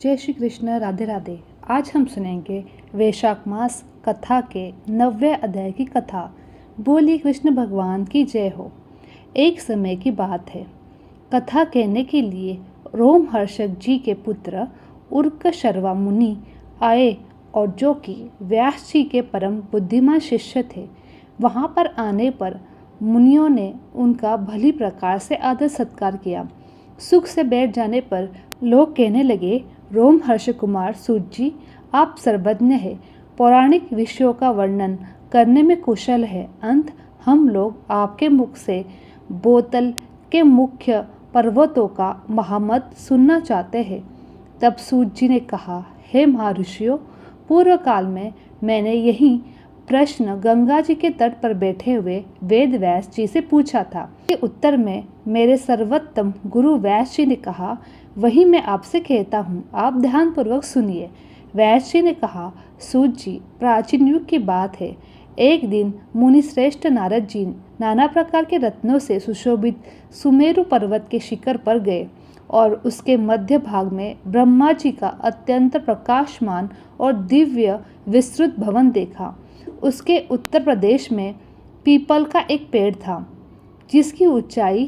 जय श्री कृष्ण, राधे राधे। आज हम सुनेंगे वैशाख मास कथा के 9वें अध्याय की कथा। बोली कृष्ण भगवान की जय हो। एक समय की बात है, कथा कहने के लिए रोमहर्षक जी के पुत्र उर्क शर्वा मुनि आए और जो कि व्यास जी के परम बुद्धिमान शिष्य थे। वहाँ पर आने पर मुनियों ने उनका भली प्रकार से आदर सत्कार किया। सुख से बैठ जाने पर लोग कहने लगे, रोमहर्ष कुमार सूत जी, आप सर्वज्ञ हैं, पौराणिक विषयों का वर्णन करने में कुशल है। अंत हम लोग आपके मुख से बोतल के मुख्य पर्वतों का महामत सुनना चाहते हैं। तब सूत जी ने कहा, हे महर्षियों, पूर्व काल में मैंने यही प्रश्न गंगा जी के तट पर बैठे हुए वेद व्यास जी से पूछा था। के उत्तर में मेरे सर्वोत्तम गुरु व्यास जी ने कहा, वही मैं आपसे कहता हूँ, आप ध्यानपूर्वक सुनिए। व्यास जी ने कहा, सूत जी, प्राचीन युग की बात है। एक दिन मुनि श्रेष्ठ नारद जी नाना प्रकार के रत्नों से सुशोभित सुमेरु पर्वत के शिखर पर गए और उसके मध्य भाग में ब्रह्मा जी का अत्यंत प्रकाशमान और दिव्य विस्तृत भवन देखा। उसके उत्तर प्रदेश में पीपल का एक पेड़ था, जिसकी ऊंचाई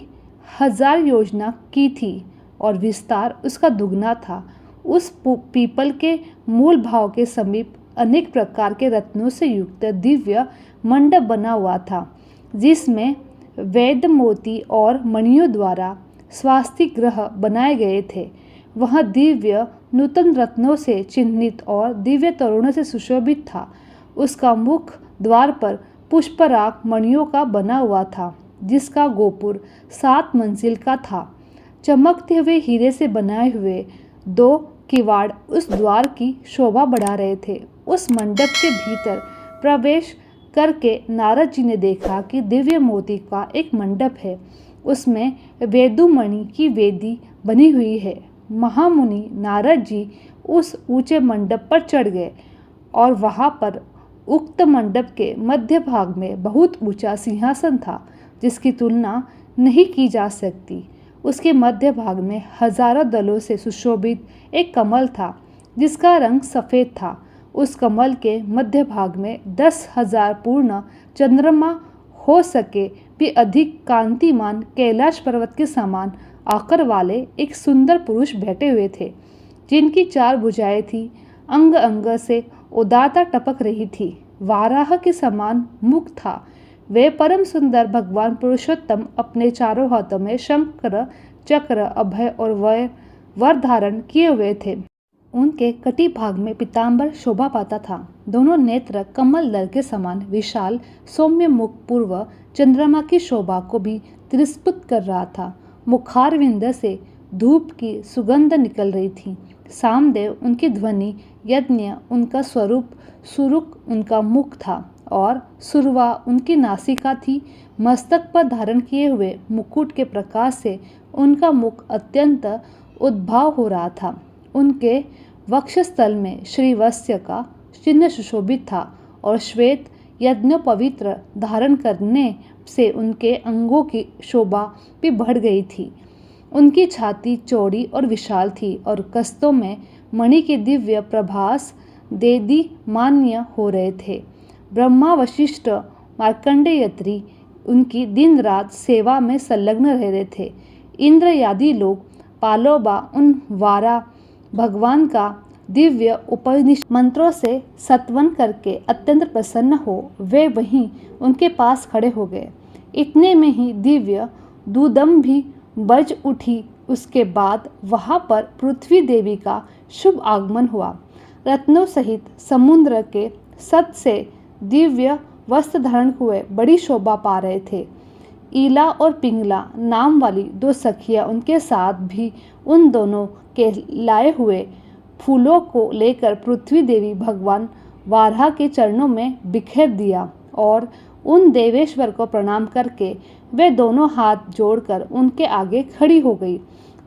1000 योजना की थी और विस्तार उसका दुगना था। उस पीपल के मूल भाव के समीप अनेक प्रकार के रत्नों से युक्त दिव्य मंडप बना हुआ था, जिसमें वैद मोती और मणियों द्वारा स्वास्तिक ग्रह बनाए गए थे। वह दिव्य नूतन रत्नों से चिन्हित और दिव्य तोरणों से सुशोभित था। उसका मुख द्वार पर पुष्पराग मणियों का बना हुआ था, जिसका गोपुर 7 मंजिल का था। चमकते हुए हीरे से बनाए हुए 2 किवाड़ उस द्वार की शोभा बढ़ा रहे थे। उस मंडप के भीतर प्रवेश करके नारद जी ने देखा कि दिव्य मोती का एक मंडप है। उसमें वेदुमणि की वेदी बनी हुई है। महामुनि नारद जी उस ऊंचे मंडप पर चढ़ गए और वहां पर उक्त मंडप के मध्य भाग में बहुत ऊंचा सिंहासन था, जिसकी तुलना नहीं की जा सकती। उसके मध्य भाग में हजारों दलों से सुशोभित एक कमल था, जिसका रंग सफ़ेद था। उस कमल के मध्य भाग में 10,000 पूर्ण चंद्रमा हो सके भी अधिक कांतिमान कैलाश पर्वत के समान आकर वाले एक सुंदर पुरुष बैठे हुए थे, जिनकी 4 भुजाएं थी। अंग अंग से उदारता टपक रही थी। वाराह के समान मुख था। वे परम सुंदर भगवान पुरुषोत्तम अपने चारों हाथों में शंकर, चक्र, अभय और वर धारण किए हुए थे। उनके कटी भाग में पीतांबर शोभा पाता था। दोनों नेत्र कमल दल के समान विशाल सौम्य मुख पूर्व चंद्रमा की शोभा को भी तिरस्कृत कर रहा था। मुखारविंद से धूप की सुगंध निकल रही थी। सामदेव उनकी ध्वनि, यज्ञ उनका स्वरूप, सुरुक उनका मुख था और सुरवा उनकी नासिका थी। मस्तक पर धारण किए हुए मुकुट के प्रकाश से उनका मुख अत्यंत उद्भाव हो रहा था। उनके वक्षस्थल में श्रीवत्स्य का चिन्ह सुशोभित था और श्वेत यज्ञोपवीत्र धारण करने से उनके अंगों की शोभा भी बढ़ गई थी। उनकी छाती चौड़ी और विशाल थी और कस्तों में मणि के दिव्य प्रभास देदी मान्य हो रहे थे। ब्रह्मा, वशिष्ठ, मार्कंडेयत्री उनकी दिन रात सेवा में संलग्न रह रहे थे। इंद्र आदि लोग पालोबा उन वारा भगवान का दिव्य उपनिषद मंत्रों से स्तवन करके अत्यंत प्रसन्न हो वे वहीं उनके पास खड़े हो गए। इतने में ही दिव्य दूदम भी बज उठी। उसके बाद वहां पर पृथ्वी देवी का शुभ आगमन हुआ। रत्नों सहित समुद्र के सत से दिव्य वस्त्र धारण हुए बड़ी शोभा पा रहे थे। ईला और पिंगला नाम वाली 2 सखियां उनके साथ भी उन दोनों के लाए हुए फूलों को लेकर पृथ्वी देवी भगवान वाराह के चरणों में बिखेर दिया और उन देवेश्वर को प्रणाम करके वे दोनों हाथ जोड़कर उनके आगे खड़ी हो गई।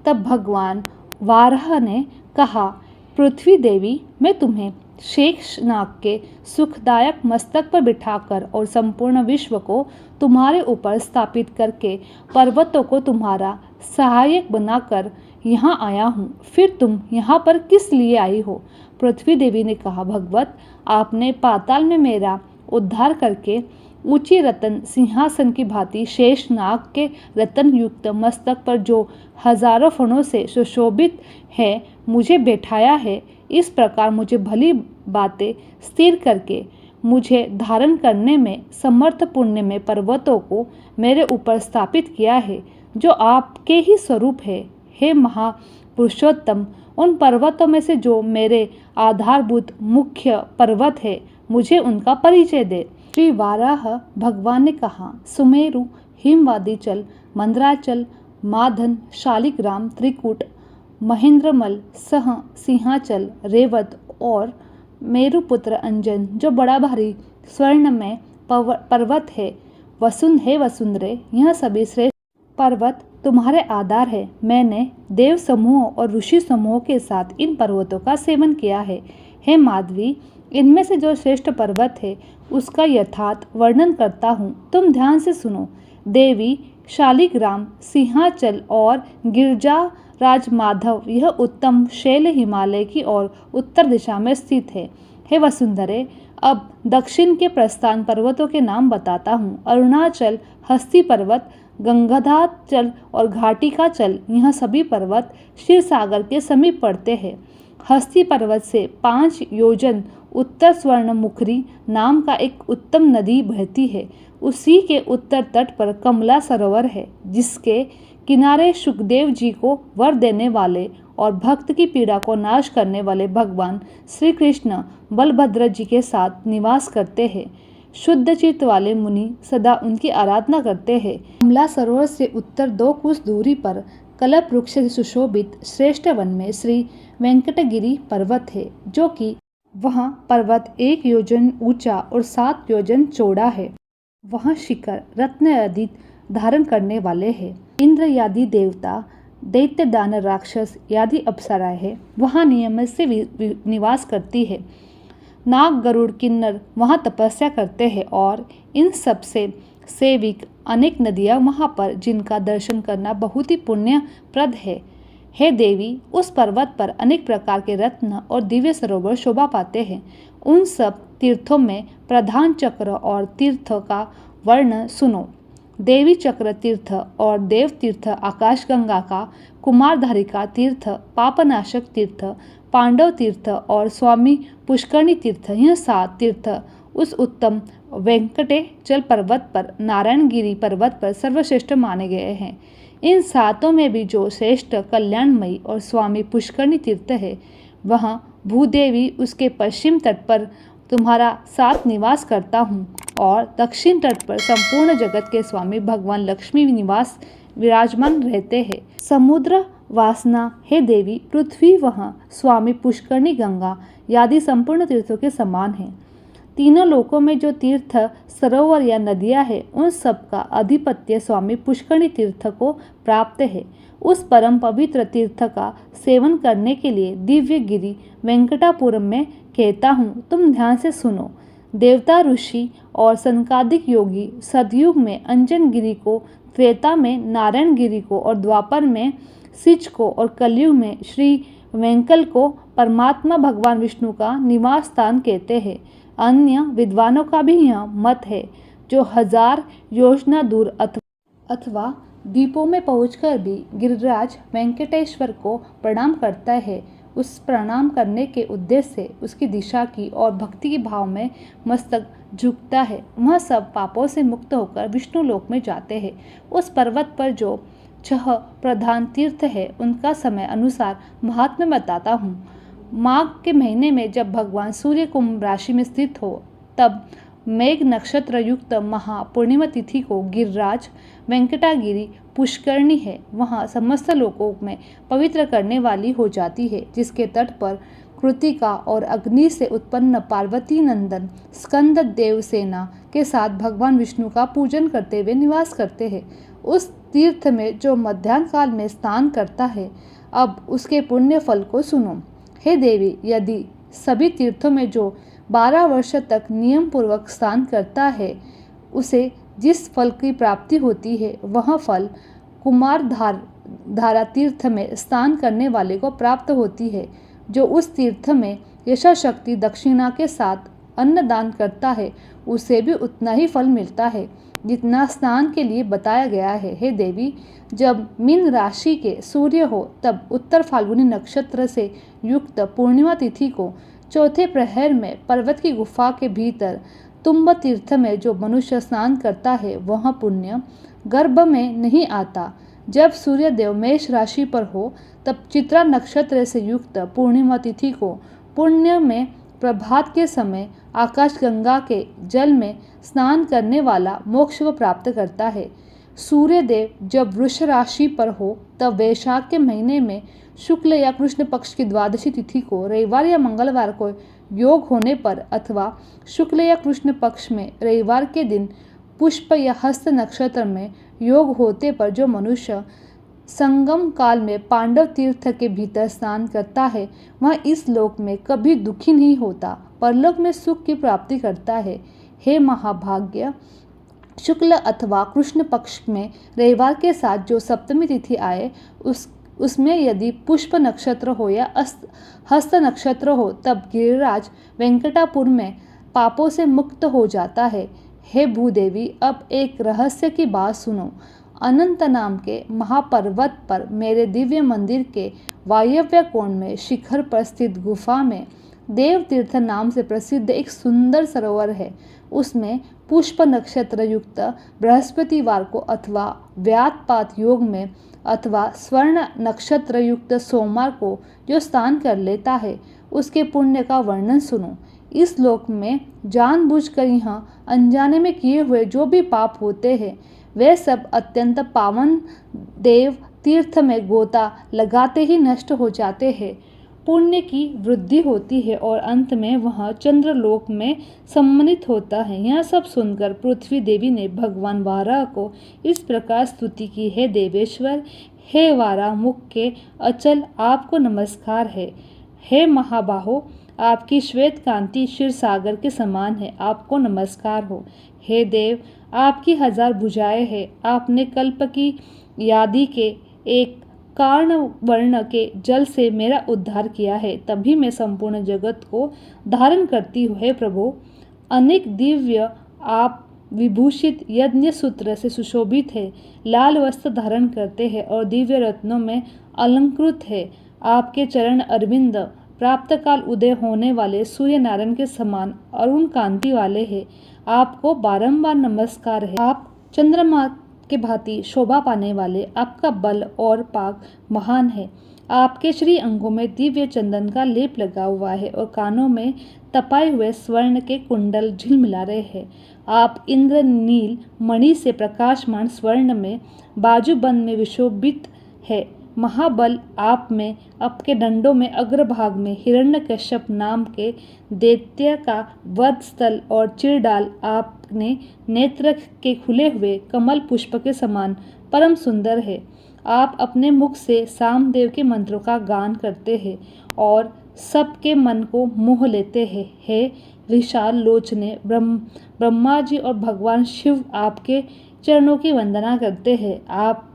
तब भगवान वाराह ने कहा, पृथ्वी देवी, मैं तुम्हें शेषनाग के सुखदायक मस्तक पर बिठाकर और संपूर्ण विश्व को तुम्हारे ऊपर स्थापित करके पर्वतों को तुम्हारा सहायक बनाकर यहाँ आया हूँ। फिर तुम यहाँ पर किस लिए आई हो? पृथ्वी देवी ने कहा, भगवत, आपने पाताल में मेरा उद्धार करके ऊंची रतन सिंहासन की भांति शेष नाग के रतन युक्त मस्तक पर जो हजारों फणों से सुशोभित है मुझे बैठाया है। इस प्रकार मुझे भली बातें स्थिर करके मुझे धारण करने में समर्थ पुण्य में पर्वतों को मेरे ऊपर स्थापित किया है, जो आपके ही स्वरूप है। हे महापुरुषोत्तम, उन पर्वतों में से जो मेरे आधारभूत मुख्य पर्वत है, मुझे उनका परिचय दे। श्री वाराह भगवान ने कहा, सुमेरु, हिमवादीचल, मंदराचल, माधन, शालिग्राम, त्रिकुट, महेंद्रमल, सह, सिंहाचल, रेवत और मेरुपुत्र अंजन, जो बड़ा भारी स्वर्ण में पर्वत है। वसुंधरे, यह सभी श्रेष्ठ पर्वत तुम्हारे आधार है। मैंने देव समूहों और ऋषि समूहों के साथ इन पर्वतों का सेवन किया है। हे माधवी, इनमें से जो श्रेष्ठ पर्वत है उसका यथार्थ वर्णन करता हूँ, तुम ध्यान से सुनो। देवी, शालिग्राम, सिंहाचल और गिरजा राज माधव, यह उत्तम शैल हिमालय की ओर उत्तर दिशा में स्थित है। हे वसुंधरे, अब दक्षिण के पर्वतों के नाम बताता हूँ। अरुणाचल, हस्ती पर्वत, गंगाधाचल और घाटिकाचल, यह सभी पर्वत क्षीर सागर के समीप पड़ते हैं। हस्ती पर्वत से 5 योजन उत्तर स्वर्णमुखरी नाम का एक उत्तम नदी बहती है। उसी के उत्तर तट पर कमला सरोवर है, जिसके किनारे सुखदेव जी को वर देने वाले और भक्त की पीड़ा को नाश करने वाले भगवान श्री कृष्ण बलभद्र जी के साथ निवास करते हैं। शुद्ध चित्त वाले मुनि सदा उनकी आराधना करते हैं। कमला सरोवर से उत्तर 2 कुछ दूरी पर कल्प वृक्ष से सुशोभित श्रेष्ठ वन में श्री वेंकटगिरी पर्वत है, जो कि वह पर्वत 1 योजन ऊंचा और 7 योजन चौड़ा है। वह शिखर रत्न आदि धारण करने वाले हैं। इंद्र यादि देवता, दैत्य, दानव, राक्षस यादि अप्सराएं है वहाँ नियमित से निवास करती है। नाग, गरुड़, किन्नर वहाँ तपस्या करते हैं और इन सब से सेविक अनेक नदियाँ वहाँ पर, जिनका दर्शन करना बहुत ही पुण्यप्रद है। हे देवी, उस पर्वत पर अनेक प्रकार के रत्न और दिव्य सरोवर शोभा पाते हैं। उन सब तीर्थों में प्रधान चक्र और तीर्थ का वर्ण सुनो। देवी चक्र तीर्थ और देव तीर्थ, आकाश गंगा का, कुमारधारिका तीर्थ, पापनाशक तीर्थ, पांडव तीर्थ और स्वामी पुष्करणी तीर्थ, यह 7 तीर्थ उस उत्तम वेंकटेचल पर्वत पर, नारायणगिरी पर्वत पर सर्वश्रेष्ठ माने गए हैं। इन 7 में भी जो श्रेष्ठ कल्याणमयी और स्वामी पुष्करणी तीर्थ है, वहाँ भूदेवी उसके पश्चिम तट पर तुम्हारा साथ निवास करता हूँ और दक्षिण तट पर संपूर्ण जगत के स्वामी भगवान लक्ष्मी निवास विराजमान रहते हैं। समुद्र वासना, हे देवी, पृथ्वी वहाँ स्वामी पुष्करणी, गंगा आदि संपूर्ण तीर्थों के समान है। तीनों लोकों में जो तीर्थ, सरोवर या नदियाँ हैं, उन सब का अधिपत्य स्वामी पुष्करणी तीर्थ को प्राप्त है। उस परम पवित्र तीर्थ का सेवन करने के लिए दिव्य गिरी वेंकटापुरम में कहता हूँ, तुम ध्यान से सुनो। देवता, ऋषि और सनकादिक योगी सतयुग में अंजन गिरी को, त्रेता में नारायण गिरी को और द्वापर में सिच को और कलयुग में श्री वेंकल को परमात्मा भगवान विष्णु का निवास स्थान कहते हैं। अन्य विद्वानों का भी यह मत है। जो 1000 योजना दूर अथवा द्वीपों में पहुंचकर भी गिरिराज वेंकटेश्वर को प्रणाम करता है, उस प्रणाम करने के उद्देश्य से उसकी दिशा की और भक्ति के भाव में मस्तक झुकता है, वह सब पापों से मुक्त होकर विष्णु लोक में जाते हैं। उस पर्वत पर जो 6 प्रधान तीर्थ है, उनका समय अनुसार महात्म्य बताता हूँ। माघ के महीने में जब भगवान सूर्य कुंभ राशि में स्थित हो, तब मेघ नक्षत्र युक्त महापूर्णिमा तिथि को गिरिराज वेंकटागिरी पुष्करणी है, वहाँ समस्त लोकों में पवित्र करने वाली हो जाती है, जिसके तट पर कृतिका और अग्नि से उत्पन्न पार्वती नंदन स्कंद देवसेना के साथ भगवान विष्णु का पूजन करते हुए निवास करते हैं। उस तीर्थ में जो मध्याह्न काल में स्नान करता है, अब उसके पुण्य फल को सुनो। हे देवी, यदि सभी तीर्थों में जो 12 वर्ष तक नियम पूर्वक स्नान करता है, उसे जिस फल की प्राप्ति होती है, वह फल धारा तीर्थ में स्नान करने वाले को प्राप्त होती है। जो उस तीर्थ में यथाशक्ति दक्षिणा के साथ अन्नदान करता है उसे भी उतना ही फल मिलता है जितना स्नान के लिए बताया गया है। हे देवी, जब मीन राशि के सूर्य हो तब उत्तर फाल्गुनी नक्षत्र से युक्त पूर्णिमा तिथि को चौथे प्रहर में पर्वत की गुफा के भीतर तुम्ब तीर्थ में जो मनुष्य स्नान करता है वह पुण्य गर्भ में नहीं आता। जब सूर्यदेव मेष राशि पर हो तब चित्रा नक्षत्र से युक्त पूर्णिमा तिथि को पुण्य में प्रभात के समय आकाश गंगा के जल में स्नान करने वाला मोक्ष को प्राप्त करता है। सूर्यदेव जब वृष राशि पर हो तब वैशाख के महीने में शुक्ल या कृष्ण पक्ष की द्वादशी तिथि को रविवार या मंगलवार को योग होने पर अथवा शुक्ल या कृष्ण पक्ष में रविवार के दिन पुष्प या हस्त नक्षत्र में योग होते पर जो मनुष्य संगम काल में पांडव तीर्थ के भीतर स्नान करता है वह इस लोक में कभी दुखी नहीं होता, परलोक में सुख की प्राप्ति करता है। हे महाभाग्य, शुक्ल अथवा कृष्ण पक्ष में रविवार के साथ जो सप्तमी तिथि आए उसमें यदि पुष्प नक्षत्र हो या हस्त नक्षत्र हो तब गिरिराज वेंकटापुर में पापों से मुक्त हो जाता है। हे भूदेवी, अब एक रहस्य की बात सुनो। अनंत नाम के महापर्वत पर मेरे दिव्य मंदिर के वायव्य कोण में शिखर पर स्थित गुफा में देव तीर्थ नाम से प्रसिद्ध एक सुंदर सरोवर है। उसमें पुष्प नक्षत्र युक्त बृहस्पतिवार को अथवा व्यातपात योग में अथवा स्वर्ण नक्षत्र युक्त सोमवार को जो स्नान कर लेता है उसके पुण्य का वर्णन सुनो। इस लोक में जानबूझकर यहाँ अनजाने में किए हुए जो भी पाप होते हैं वे सब अत्यंत पावन देव तीर्थ में गोता लगाते ही नष्ट हो जाते हैं। पुण्य की वृद्धि होती है और अंत में वह चंद्रलोक में सम्मिलित होता है। यह सब सुनकर पृथ्वी देवी ने भगवान वाराह को इस प्रकार स्तुति की। हे देवेश्वर, हे वाराह मुख के अचल, आपको नमस्कार है। हे महाबाहो, आपकी श्वेत कांति क्षीर सागर के समान है, आपको नमस्कार हो। हे देव, आपकी 1000 भुजाएं हैं। आपने कल्प की यादि के एक कारण वर्ण के जल से मेरा उद्धार किया है, तभी मैं संपूर्ण जगत को धारण करती हूँ। हे प्रभु, अनेक दिव्य आप विभूषित यज्ञ सूत्र से सुशोभित है, लाल वस्त्र धारण करते हैं और दिव्य रत्नों में अलंकृत है। आपके चरण अरविंद प्राप्त काल उदय होने वाले सूर्य नारायण के समान अरुण कांति वाले हैं। आपको बारंबार नमस्कार है। आप चंद्रमा के भांति शोभा पाने वाले, आपका बल और पाक महान है। आपके श्री अंगों में दिव्य चंदन का लेप लगा हुआ है और कानों में तपाए हुए स्वर्ण के कुंडल झिलमिला रहे हैं। आप इंद्र नील मणि से प्रकाशमान स्वर्ण में बाजूबंद में विशोभित है। महाबल आप में, आपके दंडों में अग्रभाग में हिरण्यकश्यप नाम के दैत्य का वध स्थल और चिरडाल आपने नेत्र के खुले हुए कमल पुष्प के समान परम सुंदर है। आप अपने मुख से सामदेव के मंत्रों का गान करते हैं और सबके मन को मोह लेते हैं। हे विशाल लोचने, ब्रह्मा जी और भगवान शिव आपके चरणों की वंदना करते हैं। आपका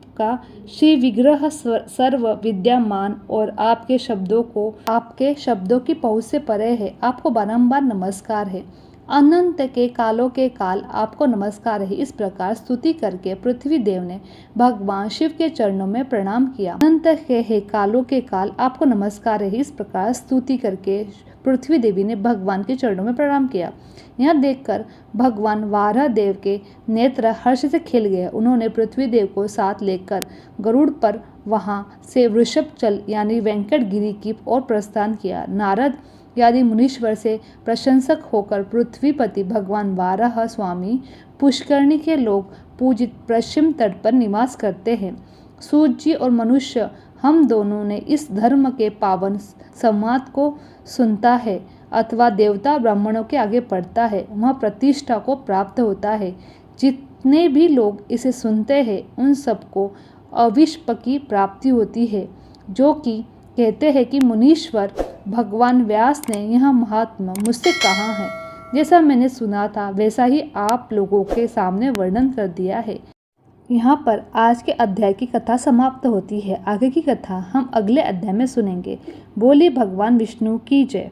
श्री विग्रह सर्व विद्यमान और आपके शब्दों की पहुँच से परे है। आपको बारंबार नमस्कार है। अनंत के कालों के काल आपको नमस्कार है। इस प्रकार स्तुति करके पृथ्वी देव ने भगवान शिव के चरणों में प्रणाम किया। अनंत के हे कालों के काल आपको नमस्कार है। इस प्रकार स्तुति करके पृथ्वी देवी ने भगवान के चरणों में प्रणाम किया। यह देखकर भगवान वाराह देव के नेत्र हर्ष से खिल गए। उन्होंने पृथ्वी देव को साथ लेकर गरुड़ पर वहां से वृषभचल यानी वेंकटगिरी की ओर प्रस्थान किया। नारद आदि मुनीश्वर से प्रशंसक होकर पृथ्वीपति भगवान वाराह स्वामी पुष्करणी के लोग पूजित पश्चिम तट पर निवास करते हैं। सूर्य जी और मनुष्य हम दोनों ने इस धर्म के पावन संवाद को सुनता है अथवा देवता ब्राह्मणों के आगे पढ़ता है, वह प्रतिष्ठा को प्राप्त होता है। जितने भी लोग इसे सुनते हैं उन सबको अविष्प की प्राप्ति होती है, जो कि कहते हैं कि मुनीश्वर भगवान व्यास ने यह महात्मा मुझसे कहा है। जैसा मैंने सुना था वैसा ही आप लोगों के सामने वर्णन कर दिया है। यहाँ पर आज के अध्याय की कथा समाप्त होती है। आगे की कथा हम अगले अध्याय में सुनेंगे। बोले भगवान विष्णु की जय।